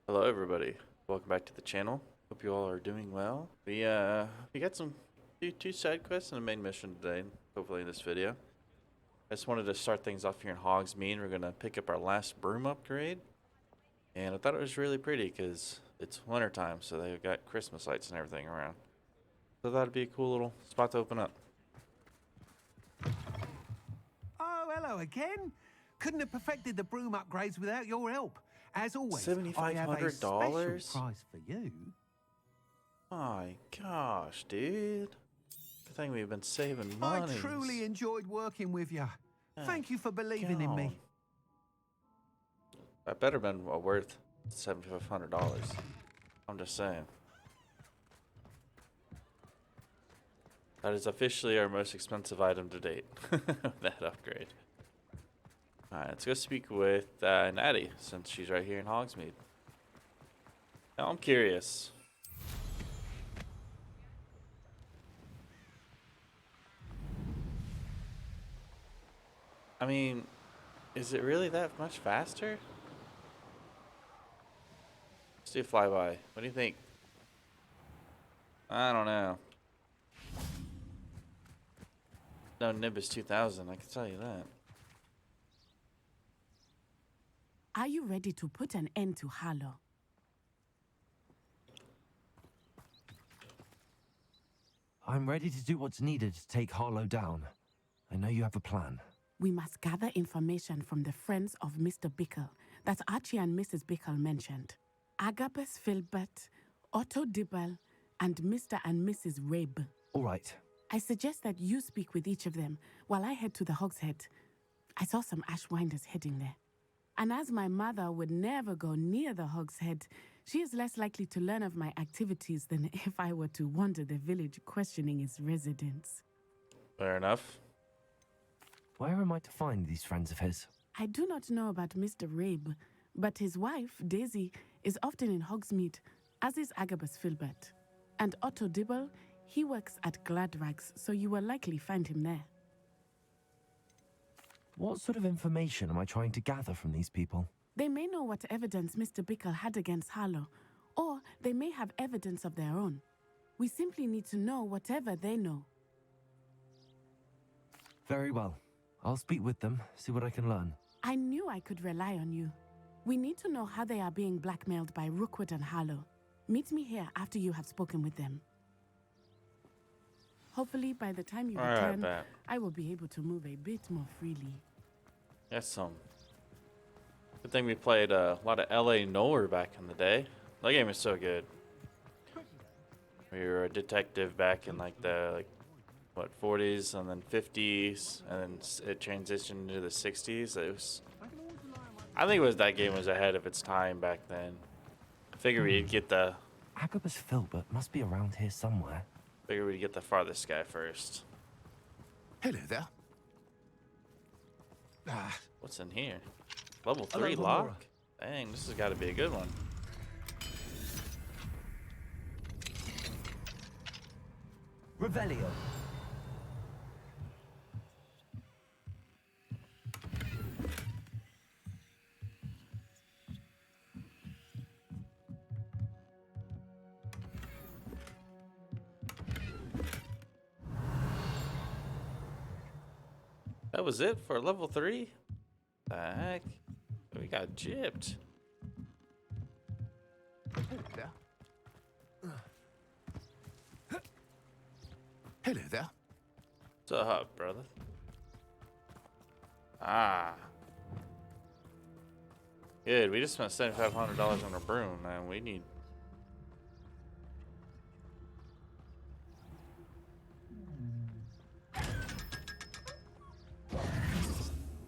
Hello everybody. Welcome back to the channel. Hope you all are doing well. We got some two side quests and a main mission today, hopefully in this video. I just wanted to start things off here in Hogsmeade. We're gonna pick up our last broom upgrade. And I thought it was really pretty because it's winter time, so they've got Christmas lights and everything around. So that'd be a cool little spot to open up. Oh, hello again. Couldn't have perfected the broom upgrades without your help. As always, I have a special $7,500? prize for you. My gosh, dude. Good thing we've been saving money. I truly enjoyed working with you. Thank you for believing in me. That better been worth $7,500. I'm just saying. That is officially our most expensive item to date. That upgrade. Alright, let's go speak with Natty, since she's right here in Hogsmeade. Now I'm curious. I mean, is it really that much faster? Let's do a flyby. What do you think? I don't know. No Nimbus 2000, I can tell you that. Are you ready to put an end to Harlow? I'm ready to do what's needed to take Harlow down. I know you have a plan. We must gather information from the friends of Mr. Bickle that Archie and Mrs. Bickle mentioned. Agabus Filbert, Otto Dibble, and Mr. and Mrs. Rabe. All right. I suggest that you speak with each of them while I head to the Hogshead. I saw some Ashwinders heading there. And as my mother would never go near the Hogshead, she is less likely to learn of my activities than if I were to wander the village questioning its residents. Fair enough. Where am I to find these friends of his? I do not know about Mr. Rabe, but his wife, Daisy, is often in Hogsmeade, as is Agabus Filbert. And Otto Dibble, he works at Gladrags, so you will likely find him there. What sort of information am I trying to gather from these people? They may know what evidence Mr. Bickle had against Harlow, or they may have evidence of their own. We simply need to know whatever they know. Very well. I'll speak with them, see what I can learn. I knew I could rely on you. We need to know how they are being blackmailed by Rookwood and Harlow. Meet me here after you have spoken with them. Hopefully, by the time you return, I will be able to move a bit more freely. Yes, good thing we played a lot of LA Noire back in the day. That game is so good. We were a detective back in like the 40s and then 50s, and then it transitioned into the 60s. I think that game was ahead of its time back then. I figured we'd get the Agabus Filbert must be around here somewhere. farthest guy first. Hello there. What's in here? Level 3 lock? Dang, this has got to be a good one. Revelio. That was it for level 3? The heck? We got gypped. Hello there. What's up, brother? Ah. Good, we just spent $7,500 on a broom, man. We need...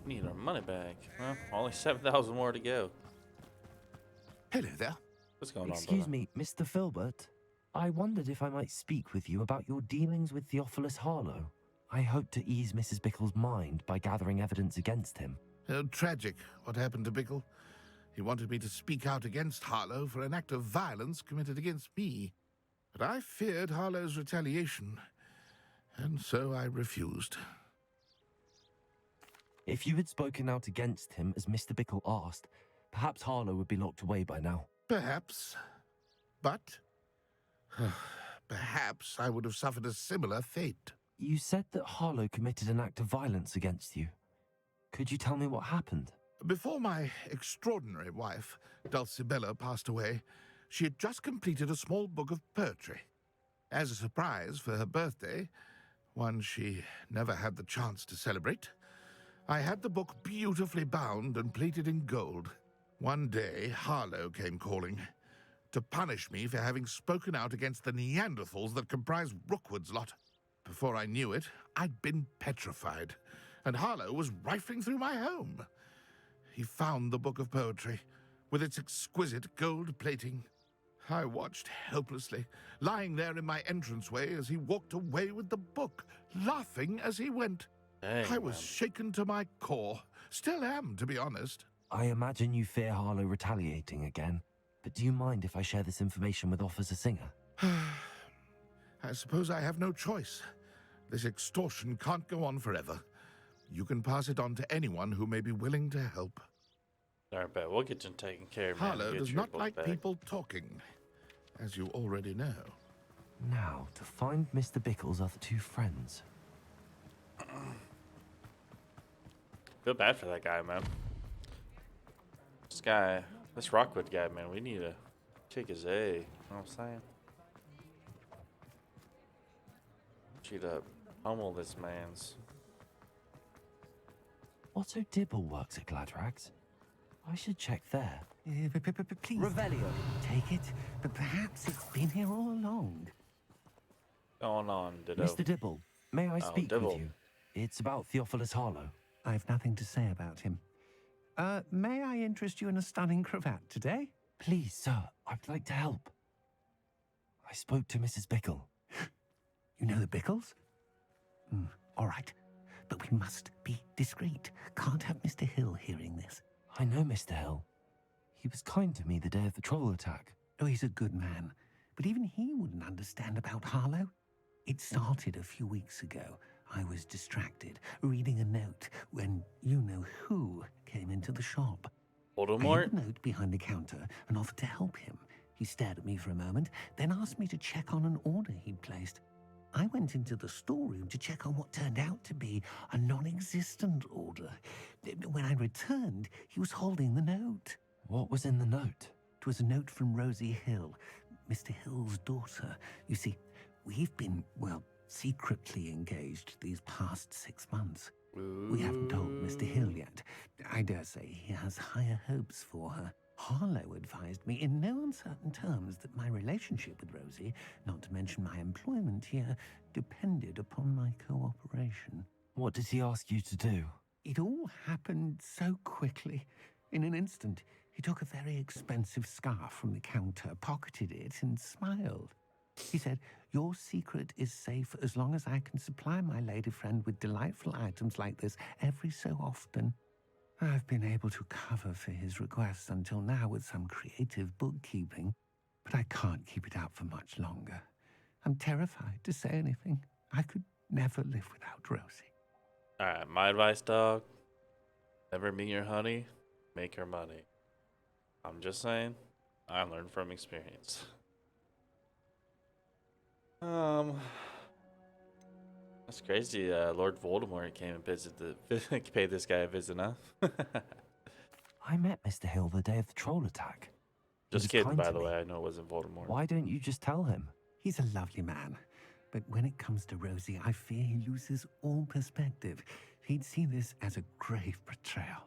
need our money back. Well, only 7,000 more to go. Hello there. What's going on, Excuse brother? me, Mr. Filbert. I wondered if I might speak with you about your dealings with Theophilus Harlow. I hope to ease Mrs. Bickle's mind by gathering evidence against him. Oh, tragic, what happened to Bickle. He wanted me to speak out against Harlow for an act of violence committed against me. But I feared Harlow's retaliation, and so I refused. If you had spoken out against him as Mr. Bickle asked, perhaps Harlow would be locked away by now. Perhaps. But perhaps I would have suffered a similar fate. You said that Harlow committed an act of violence against you. Could you tell me what happened? Before my extraordinary wife, Dulcibella, passed away, she had just completed a small book of poetry. As a surprise for her birthday, one she never had the chance to celebrate, I had the book beautifully bound and plated in gold. One day, Harlow came calling to punish me for having spoken out against the Neanderthals that comprise Rookwood's lot. Before I knew it, I'd been petrified, and Harlow was rifling through my home. He found the book of poetry, with its exquisite gold plating. I watched helplessly, lying there in my entranceway as he walked away with the book, laughing as he went. Dang, I was man. shaken to my core. Still am, to be honest. I imagine you fear Harlow retaliating again, but do you mind if I share this information with Officer Singer? I suppose I have no choice. This extortion can't go on forever. You can pass it on to anyone who may be willing to help. Alright, bet. We'll get you taken care of, man. Harlow Get does your not book like back. people talking, as you already know. Now, to find Mr. Bickle's other two friends. Feel bad for that guy, man. This Rockwood guy, man, we need to kick his A. You know what I'm saying? Cheat up. Pummel this man's. Otto Dibble works at Gladrags. I should check there. Please, Revelio. take it, but perhaps it's been here all along. Going on, Ditto. Mr. Dibble, may I speak Dibble. with you? It's about Theophilus Harlow. I've nothing to say about him. May I interest you in a stunning cravat today? Please, sir, I'd like to help. I spoke to Mrs. Bickle. You know the Bickles? All right, but we must be discreet. Can't have Mr. Hill hearing this. I know Mr. Hill. He was kind to me the day of the troll attack. Oh, he's a good man, but even he wouldn't understand about Harlow. It started a few weeks ago. I was distracted, reading a note, when you-know-who came into the shop. I Voldemort? hid the note behind the counter and offered to help him. He stared at me for a moment, then asked me to check on an order he'd placed. I went into the storeroom to check on what turned out to be a non-existent order. When I returned, he was holding the note. What was in the note? It was a note from Rosie Hill, Mr. Hill's daughter. You see, we've been, secretly engaged these past 6 months. We haven't told Mr. Hill yet. I dare say he has higher hopes for her. Harlow advised me in no uncertain terms that my relationship with Rosie, not to mention my employment here, depended upon my cooperation. What did he ask you to do? It all happened so quickly. In an instant, he took a very expensive scarf from the counter, pocketed it, and smiled. He said, "Your secret is safe as long as I can supply my lady friend with delightful items like this every so often." I've been able to cover for his requests until now with some creative bookkeeping, but I can't keep it out for much longer. I'm terrified to say anything. I could never live without Rosie. Alright, my advice, dog. Never meet your honey, make her money. I'm just saying, I learned from experience. That's crazy. Lord Voldemort came and paid this guy a visit, huh? I met Mr. Hill the day of the troll attack. He Just was kidding, kind by to the me. way. I know it wasn't Voldemort. Why don't you just tell him? He's a lovely man, but when it comes to Rosie, I fear he loses all perspective. He'd see this as a grave betrayal.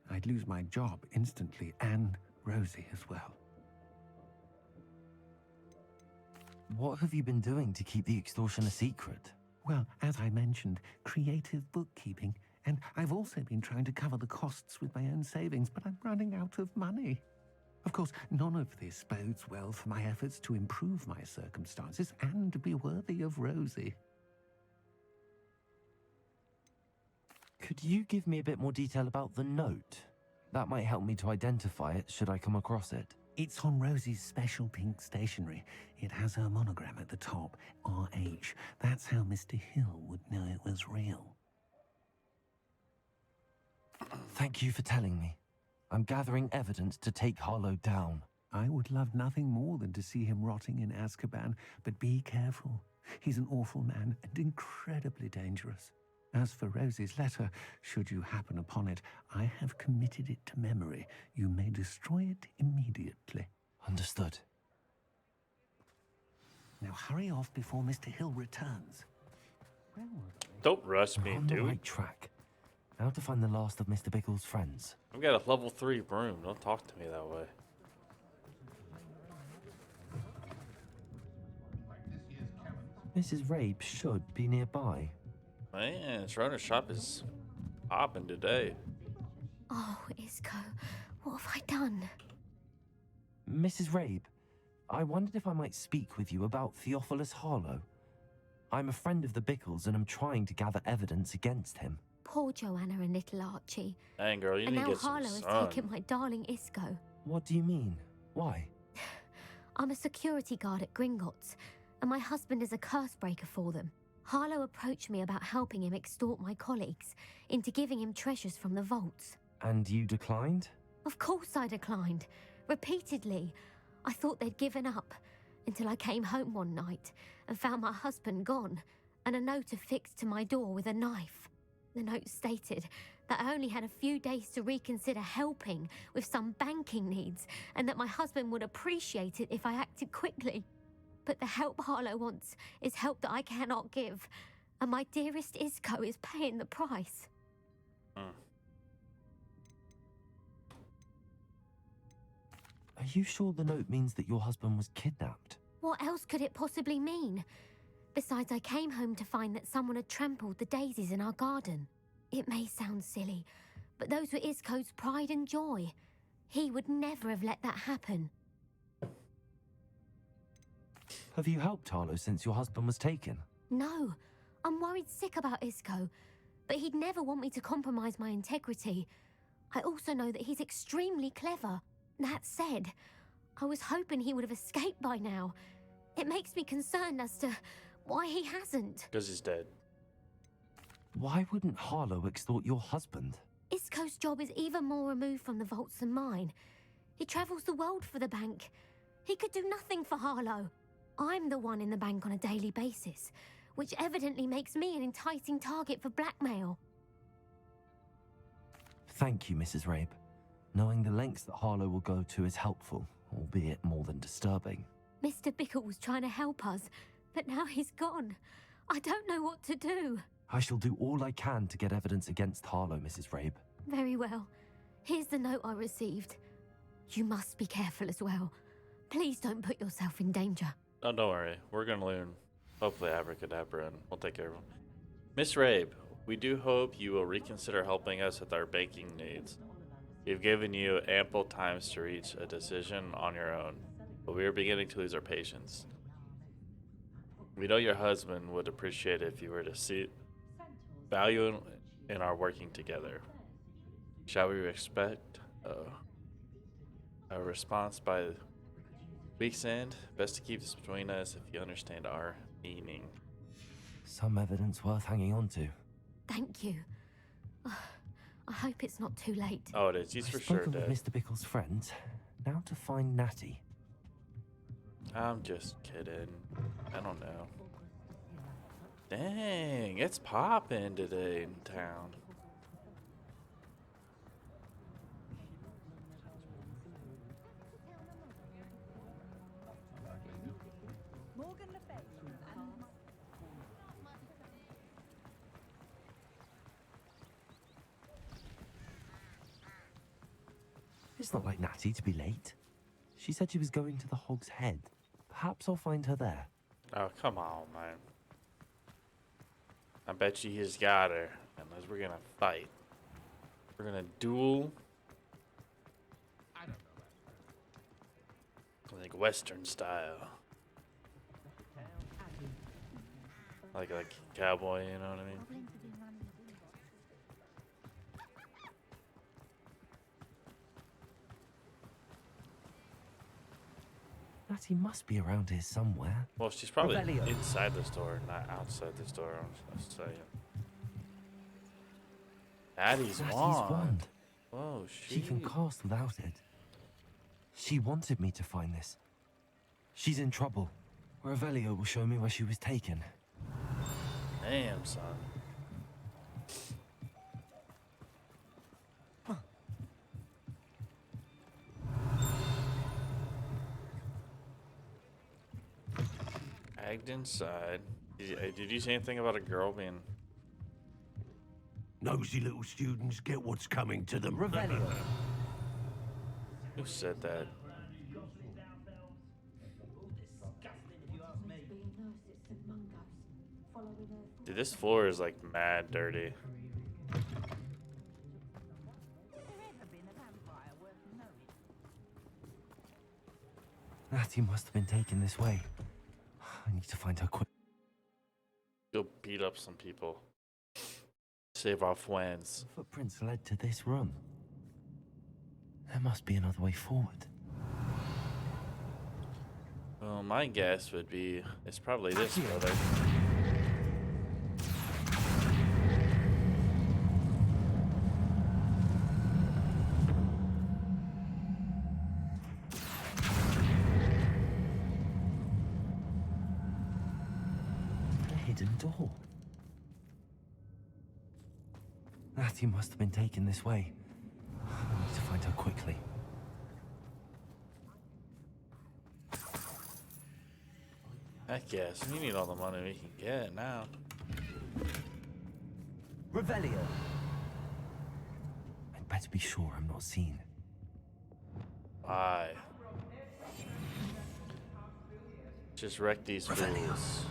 I'd lose my job instantly, and Rosie as well. What have you been doing to keep the extortion a secret? Well, as I mentioned, creative bookkeeping, and I've also been trying to cover the costs with my own savings, but I'm running out of money. Of course, none of this bodes well for my efforts to improve my circumstances and to be worthy of Rosie. Could you give me a bit more detail about the note? That might help me to identify it should I come across it. It's on Rosie's special pink stationery. It has her monogram at the top, RH. That's how Mr. Hill would know it was real. Thank you for telling me. I'm gathering evidence to take Harlow down. I would love nothing more than to see him rotting in Azkaban, but be careful. He's an awful man and incredibly dangerous. As for Rosie's letter, should you happen upon it, I have committed it to memory. You may destroy it immediately. Understood. Now hurry off before Mr. Hill returns. Where were they? Don't rush We're me, on the dude. right track. Now to find the last of Mr. Bickle's friends. I've got a level 3 broom. Don't talk to me that way. Mrs. Rabe should be nearby. Man, Schroeder's shop is popping today. Oh, Isco, what have I done? Mrs. Rabe, I wondered if I might speak with you about Theophilus Harlow. I'm a friend of the Bickles and I'm trying to gather evidence against him. Poor Joanna and little Archie. Dang, girl, you And need to now get some Harlow has sun. taken my darling Isco. What do you mean? Why? I'm a security guard at Gringotts, and my husband is a curse breaker for them. Harlow approached me about helping him extort my colleagues into giving him treasures from the vaults. And you declined? Of course I declined. Repeatedly. I thought they'd given up, until I came home one night and found my husband gone, and a note affixed to my door with a knife. The note stated that I only had a few days to reconsider helping with some banking needs, and that my husband would appreciate it if I acted quickly. But the help Harlow wants is help that I cannot give, and my dearest Isco is paying the price. Are you sure the note means that your husband was kidnapped? What else could it possibly mean? Besides, I came home to find that someone had trampled the daisies in our garden. It may sound silly, but those were Isco's pride and joy. He would never have let that happen. Have you helped Harlow since your husband was taken? No, I'm worried sick about Isco, but he'd never want me to compromise my integrity. I also know that he's extremely clever. That said, I was hoping he would have escaped by now. It makes me concerned as to why he hasn't. Because he's dead. Why wouldn't Harlow extort your husband? Isco's job is even more removed from the vaults than mine. He travels the world for the bank. He could do nothing for Harlow. I'm the one in the bank on a daily basis, which evidently makes me an enticing target for blackmail. Thank you, Mrs. Rabe. Knowing the lengths that Harlow will go to is helpful, albeit more than disturbing. Mr. Bickle was trying to help us, but now he's gone. I don't know what to do. I shall do all I can to get evidence against Harlow, Mrs. Rabe. Very well. Here's the note I received. You must be careful as well. Please don't put yourself in danger. Oh, don't worry. We're going to learn, hopefully, Abracadabra, and we'll take care of him. Miss Rabe, we do hope you will reconsider helping us with our banking needs. We've given you ample times to reach a decision on your own, but we are beginning to lose our patience. We know your husband would appreciate it if you were to see value in our working together. Shall we expect a response by week's end? Best to keep this between us if you understand our meaning. Some evidence worth hanging on to. Thank you. I hope it's not too late. Oh, it is. He's I've for sure spoken dead. with Mr. Bickle's friends. Now to find Natty. I'm just kidding. I don't know. Dang, it's popping today in town. It's not like Natty to be late. She said she was going to the Hog's Head. Perhaps I'll find her there. Oh, come on, man. I bet you he's got her. Unless we're gonna fight. We're gonna duel. Like Western style. Like cowboy, you know what I mean? Natty must be around here somewhere. Well, she's probably Revelio. inside the store, not outside the store. I'm saying. Natty's Natty's wand. wand. Whoa, She can cast without it. She wanted me to find this. She's in trouble. Revelio will show me where she was taken. Damn, son. Tagged inside. Did you say anything about a girl being... Nosy little students get what's coming to them. Revelio. Who said that? Dude, this floor is like mad dirty. Natty must have been taken this way. I need to find her quick. Go beat up some people. Save our friends. Footprints led to this room. There must be another way forward. Well, my guess would be it's probably this brother. A hidden door. Natty must have been taken this way. I need to find her quickly. Heck yes, we need all the money we can get now. Revelio. I'd better be sure I'm not seen. Why? Just wreck these fools.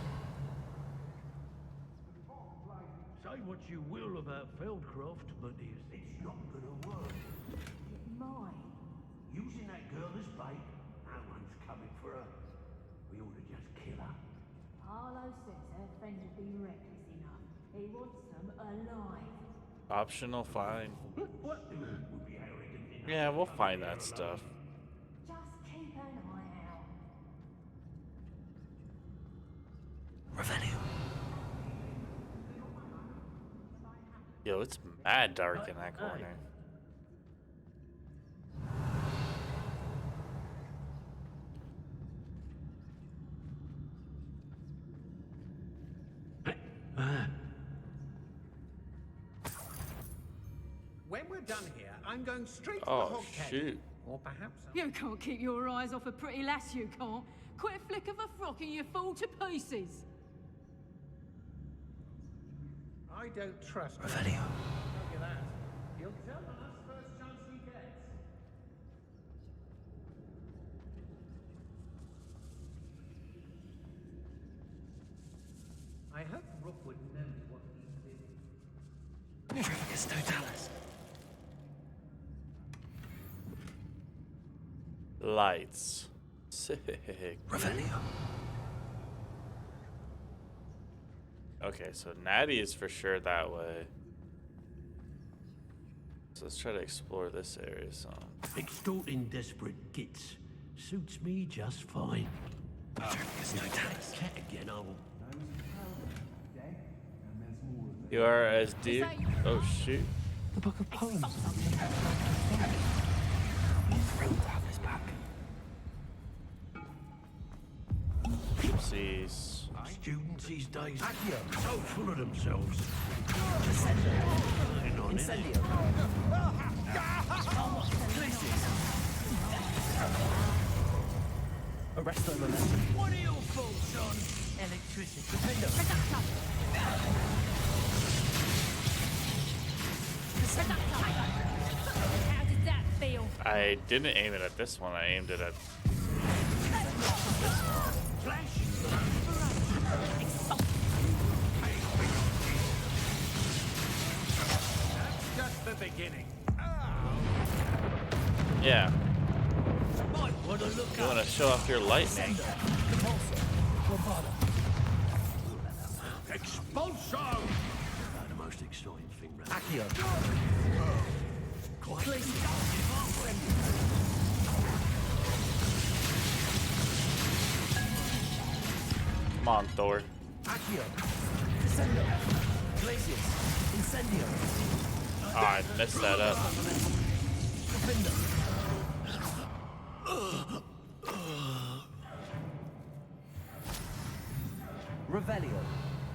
Say what you will about Feldcroft, but it's not gonna work. Mine. Using that girl as bait, no one's coming for her. We ought to just kill her. Harlow says her friend would be reckless enough. He wants them alive. Optional, fine. What? We'll be arrogant enough. Yeah, we'll find that stuff. Just keep an eye out. Revelio. Yo, it's mad dark in that corner. When we're done here, I'm going straight to Oh, the Hoghead. shoot. Or perhaps You can't keep your eyes off a pretty lass, you can't. Quit a flick of a frock and you fall to pieces. I don't trust him. Revelio. Tell you that. He'll tell on us first chance he gets. I hope Rookwood knows what he's doing. Trificus totalis. Lights. Sick. Revelio. Okay, so Natty is for sure that way. So let's try to explore this area some. Extorting desperate gits suits me just fine. Cat again, old. You are as deep. Oh shoot. The Book of Poems. I'm thrilled to have this back. Oopsies. Students these days so full of themselves. Incendio. Arresto momentum. What are your thoughts on electricity? How did that feel? I didn't aim it at this one. I aimed it at. Just the beginning. Yeah. Might want to look You up. want to show off your lightning? Expulso! The most exciting thing round. Accio. Come on, Thor. Accio. Descendo. Glacius. Incendio. Oh, I messed that up. Defender. Revelio.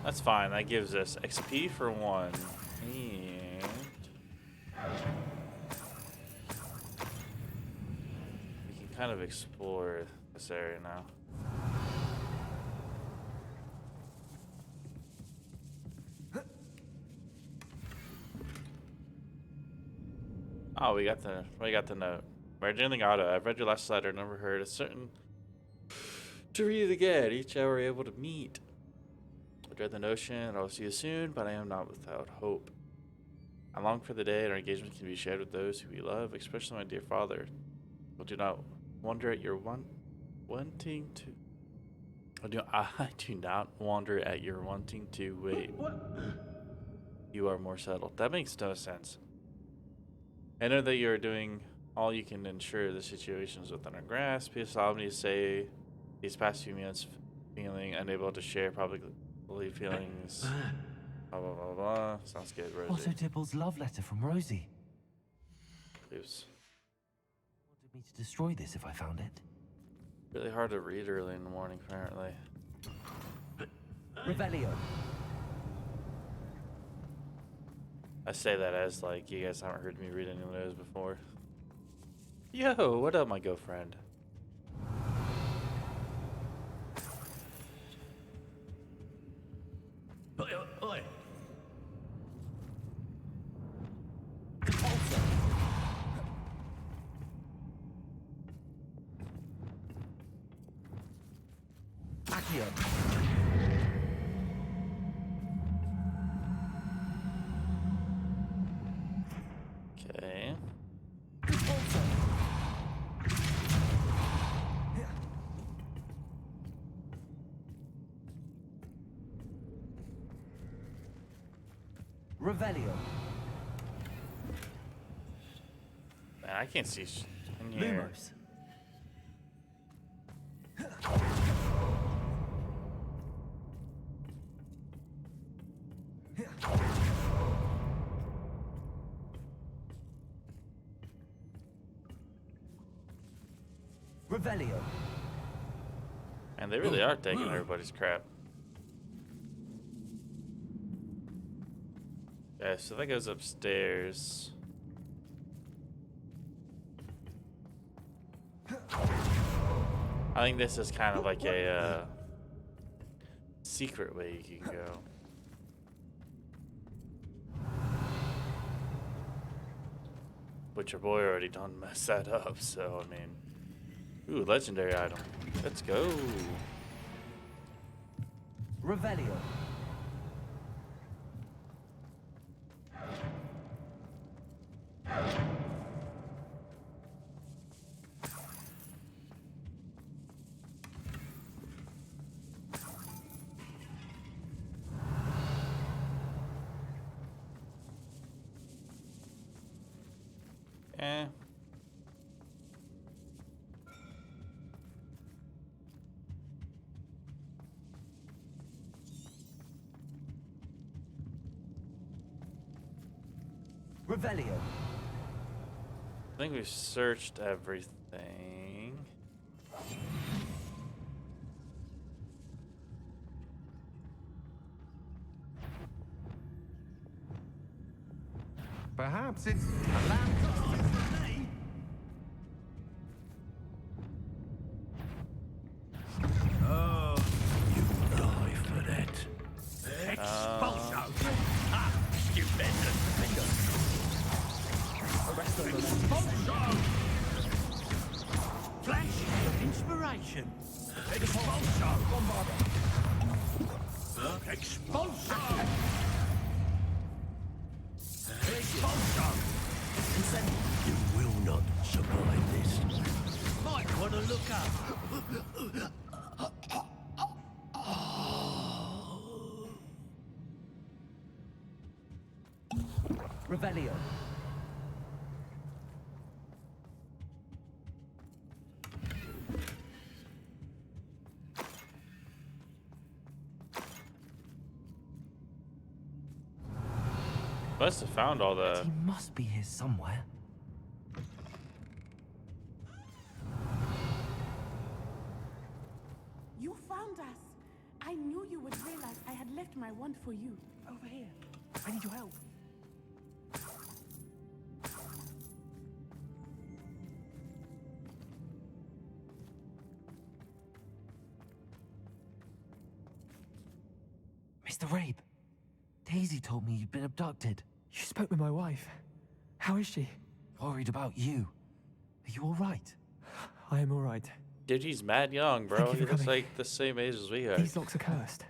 That's fine. That gives us XP for 1. And we can kind of explore this area now. Oh, we got the note. Read auto. I've read your last letter. Never heard. It's certain to read it again. Each hour we're able to meet. I dread the notion that I will see you soon, but I am not without hope. I long for the day that our engagement can be shared with those who we love, especially my dear father. But do not wonder at your wanting to. I do not wonder at your wanting to wait. You are more settled. That makes no sense. I know that you are doing all you can ensure the situation is within our grasp. Please allow me to say these past few minutes feeling unable to share probably feelings. Blah, blah, blah, blah. Sounds good, Rosie. Otto Dibble's love letter from Rosie. Oops. Wanted me to destroy this if I found it. Really hard to read early in the morning, apparently. Revelio. I say that as like you guys haven't heard me read any of those before. Yo, what up, my girlfriend? Oi. Accio. Okay. Revelio. Man, I can't see in here. Lumos. Revelio. And they really are taking everybody's crap. Yeah, so that goes upstairs. I think this is kind of like a secret way you can go. But your boy already done messed that up, so I mean. Ooh, legendary item. Let's go. Revelio. Eh. Revelio. I think we've searched everything. Perhaps it's a lamp. Oh, you die for that. Expulso! Stupendous! Expulso! Flash of inspiration! Expulso! Expulso! Expulso! You will not survive this. Might want to look up. Revelio. Must have found all the. He must be here somewhere. You found us. I I knew you would realize I had left my wand for you. Over here. I need your help. Mr. Rabe, Daisy told me you'd been abducted. You spoke with my wife. How is she? Worried about you. Are you all right? I am all right. Dude, he's mad young, bro. Thank you He for looks coming. like the same age as we are. These locks are cursed.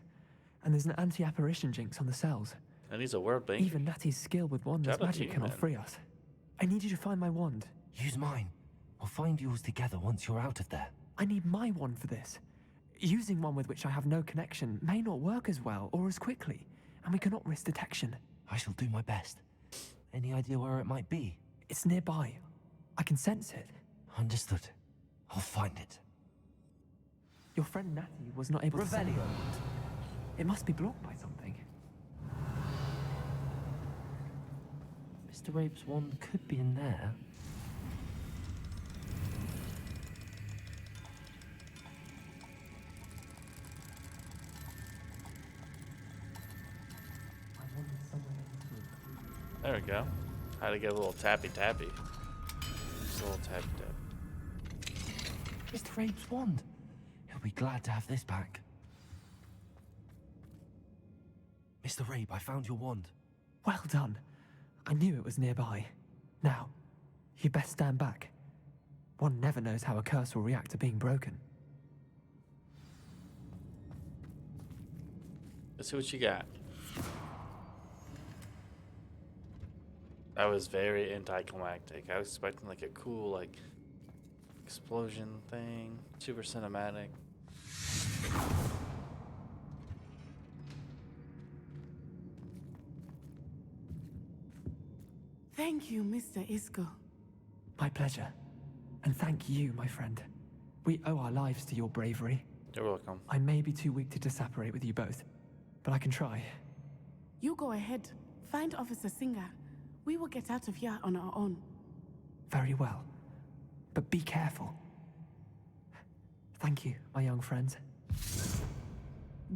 And there's an anti-apparition jinx on the cells. And he's a world banker. Even Natty's skill with wandless Shout out to magic you, cannot man. free us. I need you to find my wand. Use mine. We'll find yours together once you're out of there. I need my wand for this. Using one with which I have no connection may not work as well or as quickly, and we cannot risk detection. I shall do my best. Any idea where it might be? It's nearby. I can sense it. Understood. I'll find it. Your friend Natty was not able to send the wand. It must be blocked by something. Mr. Rabe's wand could be in there. There we go. Had to get a little tappy tappy. Just a little tappy tap. Mr. Rabe's wand. He'll be glad to have this back. Mr. Rabe, I found your wand. Well done. I knew it was nearby. Now, you best stand back. One never knows how a curse will react to being broken. Let's see what you got. That was very anticlimactic. I was expecting like a cool like explosion thing, super cinematic. Thank you, Mr. Isco. My pleasure. And thank you, my friend. We owe our lives to your bravery. You're welcome. I may be too weak to disapparate with you both, but I can try. You go ahead. Find Officer Singer. We will get out of here on our own. Very well. But be careful. Thank you, my young friends.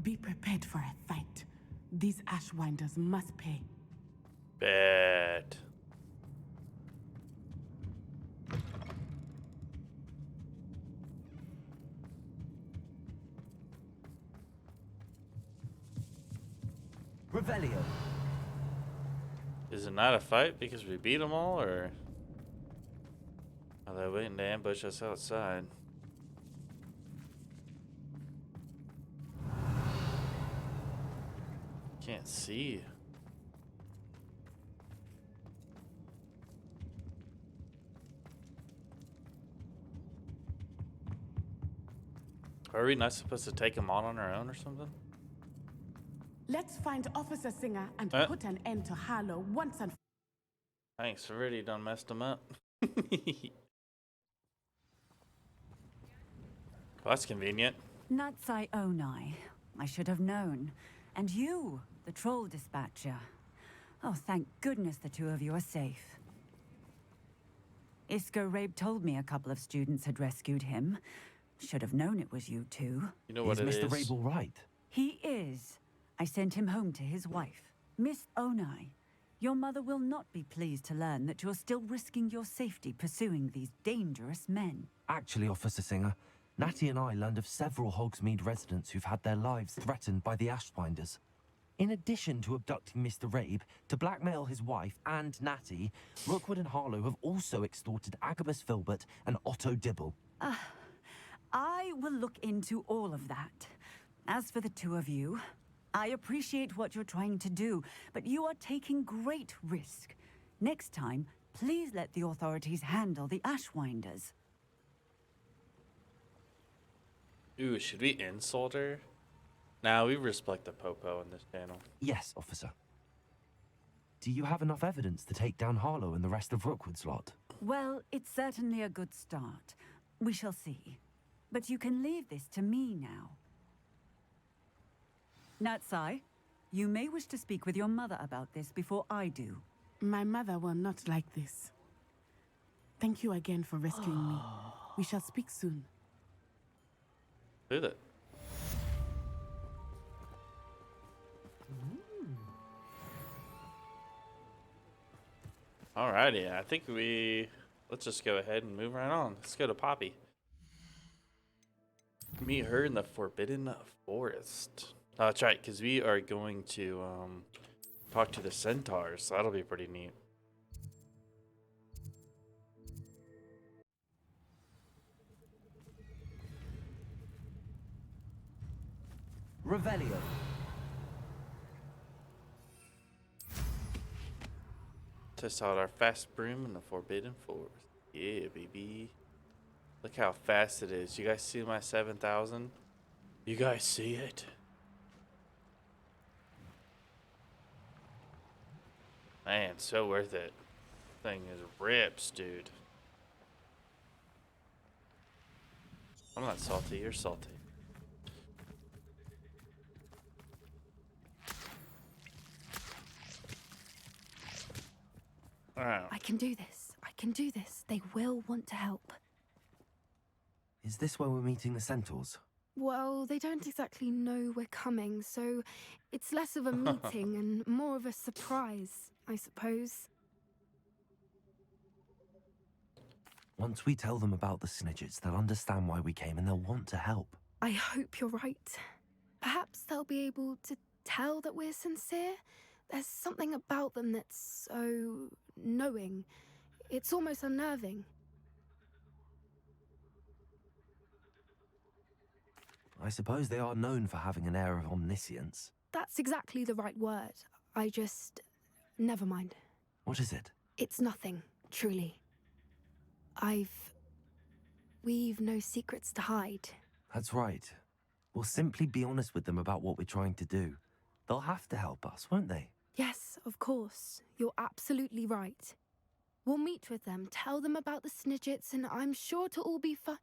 Be prepared for a fight. These Ashwinders must pay. Bet. Revelio. Is it not a fight because we beat them all, or are they waiting to ambush us outside? Can't see. Are we not supposed to take them on our own or something? Let's find Officer Singer and put an end to Harlow once and Thanks, already done messed them up. Well, that's convenient. Natsai Onai. I should have known. And you, the troll dispatcher. Oh, thank goodness the two of you are safe. Isco Rabe told me a couple of students had rescued him. Should have known it was you two. You know what it is? Mr. Rabe all right? He is. I sent him home to his wife. Miss Onai, your mother will not be pleased to learn that you're still risking your safety pursuing these dangerous men. Actually, Officer Singer, Natty and I learned of several Hogsmeade residents who've had their lives threatened by the Ashwinders. In addition to abducting Mr. Rabe to blackmail his wife and Natty, Rookwood and Harlow have also extorted Agabus Filbert and Otto Dibble. I will look into all of that. As for the two of you, I appreciate what you're trying to do, but you are taking great risk. Next time, please let the authorities handle the Ashwinders. Ooh, should we insult her? Nah, we respect the popo in this channel. Yes, officer. Do you have enough evidence to take down Harlow and the rest of Rookwood's lot? Well, it's certainly a good start. We shall see. But you can leave this to me now. Natsai, you may wish to speak with your mother about this before I do. My mother will not like this. Thank you again for rescuing me. We shall speak soon. Do that. Alrighty, I think let's just go ahead and move right on. Let's go to Poppy. Meet her in the Forbidden Forest. Oh, that's right, because we are going to talk to the centaurs. So that'll be pretty neat. Revelio. Test out our fast broom in the Forbidden Forest. Yeah, baby. Look how fast it is. You guys see my 7,000? You guys see it? Man, so worth it. Thing is rips, dude. I'm not salty, you're salty. Alright. I can do this. I can do this. They will want to help. Is this where we're meeting the centaurs? Well, they don't exactly know we're coming, so it's less of a meeting and more of a surprise, I suppose. Once we tell them about the Snidgets, they'll understand why we came and they'll want to help. I hope you're right. Perhaps they'll be able to tell that we're sincere. There's something about them that's so knowing. It's almost unnerving. I suppose they are known for having an air of omniscience. That's exactly the right word. I just... Never mind. What is it? It's nothing, truly. We've no secrets to hide. That's right. We'll simply be honest with them about what we're trying to do. They'll have to help us, won't they? Yes, of course. You're absolutely right. We'll meet with them, tell them about the Snidgets, and I'm sure to all be fine.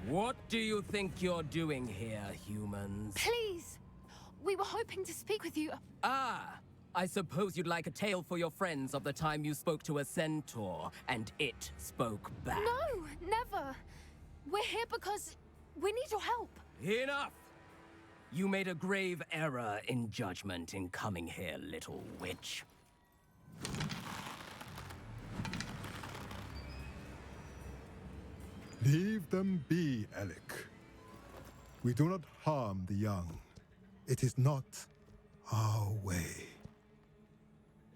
What do you think you're doing here, humans? Please! We were hoping to speak with you. Ah! I suppose you'd like a tale for your friends of the time you spoke to a centaur, and it spoke back. No, never. We're here because we need your help. Enough! You made a grave error in judgment in coming here, little witch. Leave them be, Alec. We do not harm the young. It is not our way.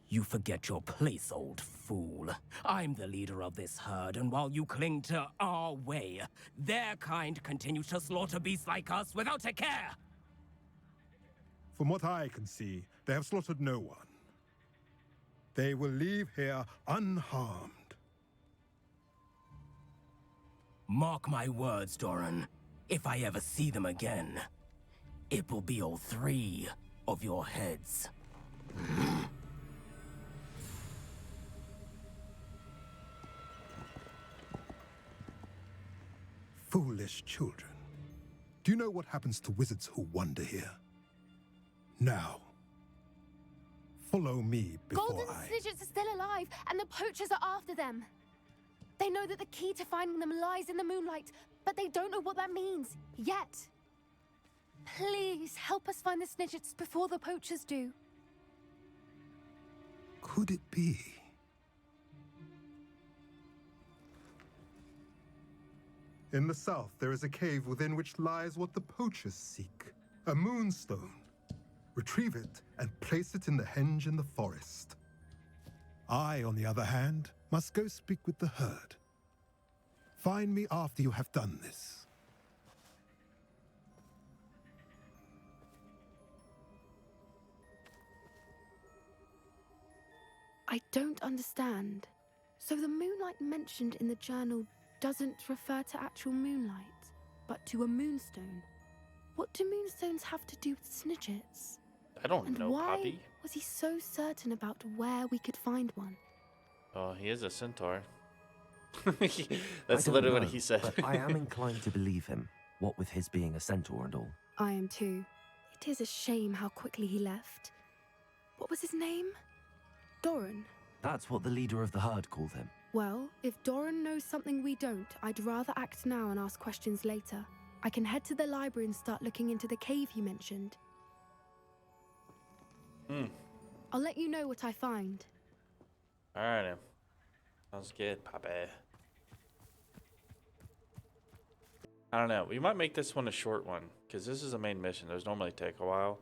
You forget your place, old fool. I'm the leader of this herd, and while you cling to our way, their kind continue to slaughter beasts like us without a care! From what I can see, they have slaughtered no one. They will leave here unharmed. Mark my words, Doran. If I ever see them again, it will be all 3 of your heads. Foolish children. Do you know what happens to wizards who wander here? Now, follow me before Golden Snidgets are still alive, and the poachers are after them. They know that the key to finding them lies in the moonlight, but they don't know what that means, yet. Please, help us find the Snidgets before the poachers do. Could it be? In the south, there is a cave within which lies what the poachers seek. A moonstone. Retrieve it and place it in the henge in the forest. I, on the other hand, must go speak with the herd. Find me after you have done this. I don't understand. So the moonlight mentioned in the journal doesn't refer to actual moonlight, but to a moonstone. What do moonstones have to do with Snidgets? I don't and know, why Poppy. was he so certain about where we could find one? Oh, he is a centaur. I That's don't literally know, what he said. But I am inclined to believe him, what with his being a centaur and all. I am too. It is a shame how quickly he left. What was his name? Doran. That's what the leader of the herd called him. Well, if Doran knows something we don't, I'd rather act now and ask questions later. I can head to the library and start looking into the cave you mentioned. I'll let you know what I find. Alright. Sounds good, Pape. I don't know. We might make this one a short one, because this is a main mission. Those normally take a while.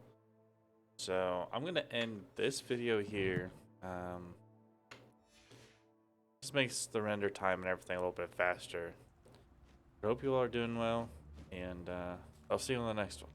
So I'm going to end this video here. This makes the render time and everything a little bit faster. I hope you all are doing well, and I'll see you on the next one.